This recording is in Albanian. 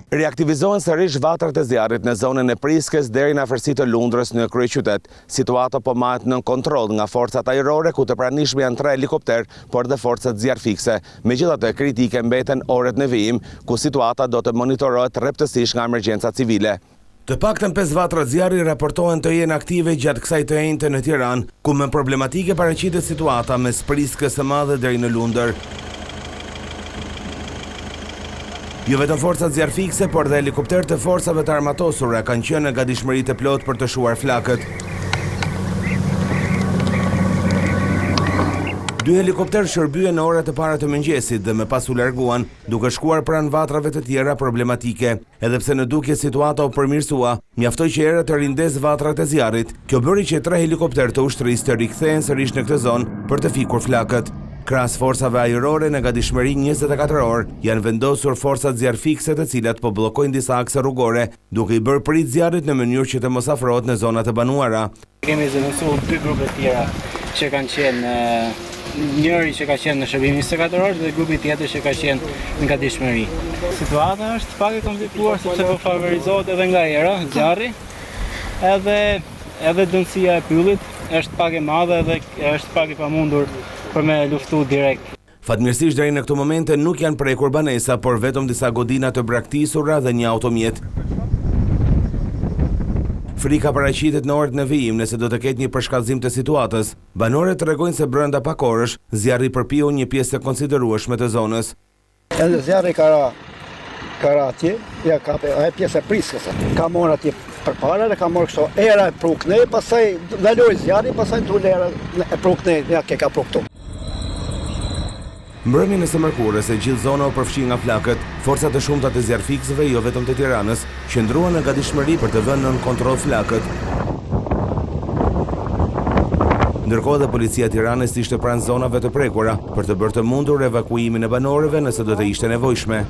Reaktivizohen sërish vatrat e zjarrit në zonën e Priskës deri në afërsitë të Lundrës në kryeqytet. Situata po mahet nën kontroll nga forcat ajrore ku të pranishme janë 3 helikopter, por dhe forcat zjarfikse. Megjithatë, kritike mbeten orët në vijim, ku situata do të monitorohet rreptësisht nga emergjenca civile. Të paktën 5 vatra zjarri raportohen të jenë aktive gjatë kësaj të enjte në Tiranë, ku me problematike paraqitet situata mes Priskës së Madhe deri në Lundër. Jo vetëm forcat zjarfikse, por dhe helikopter të forcave të armatosura kanë qenë në gatishmëri të plot për të shuar flakët. 2 helikopter shërbyen në orat e para të mëngjesit dhe më pas u larguan, duke shkuar pranë vatrave të tjera problematike. Edhe pse në dukje situata u përmirësua, mjaftoi që erë të rindes vatrat e zjarrit. Kjo bëri që 3 helikopter të ushtrisë të rikthehen sërish në këtë zonë për të fikur flakët. Krahas forcave ajrore në gatishmëri 24 orë janë vendosur forcat zjarfikse të cilat po bllokojnë disa akse rrugore, duke i bërë prit zjarrit në mënyrë që të mos afrohet në zonat e banuara. Kemi zëvendësuar 2 grupe të tjera që kanë qenë njëri që ka qenë në shërbim 24 orë dhe grupi tjetër që ka qenë në gatishmëri. Situata është pak e komplikuar sepse po favorizohet edhe nga era zjarri, edhe dëmësia e pyllit është pak e madhe dhe është pak e pamundur për me luftu direkt. Fatmirësisht deri në këtë momente nuk janë prekur banesa, por vetëm disa godina të braktisura dhe një automjet. Frika paraqitet në orët në vijim nëse do të ketë një përshkallëzim të situatës. Banorët tregojnë se brenda pak orësh zjarri përpiu një pjesë të konsiderueshme të zonës. Edhe zjarri ka atje, ja ka pjesë e Priskës. Ka marrë atje përpara dhe ka marrë kështu era e prukne, pastaj ndaloi zjarri, pastaj dule era e prukne, ja ka pruktu. Mbrëmjen e së mërkurës e gjithë zona u përfshi nga flakët, forcat e shumta të zjarfiksëve, jo vetëm të Tiranës, qëndruan në gatishmëri për të vënë nën kontroll flakët. Ndërkohë dhe policia e Tiranës ishte pranë zonave të prekura për të bërë të mundur evakuimin e banorëve nëse do të ishte nevojshme.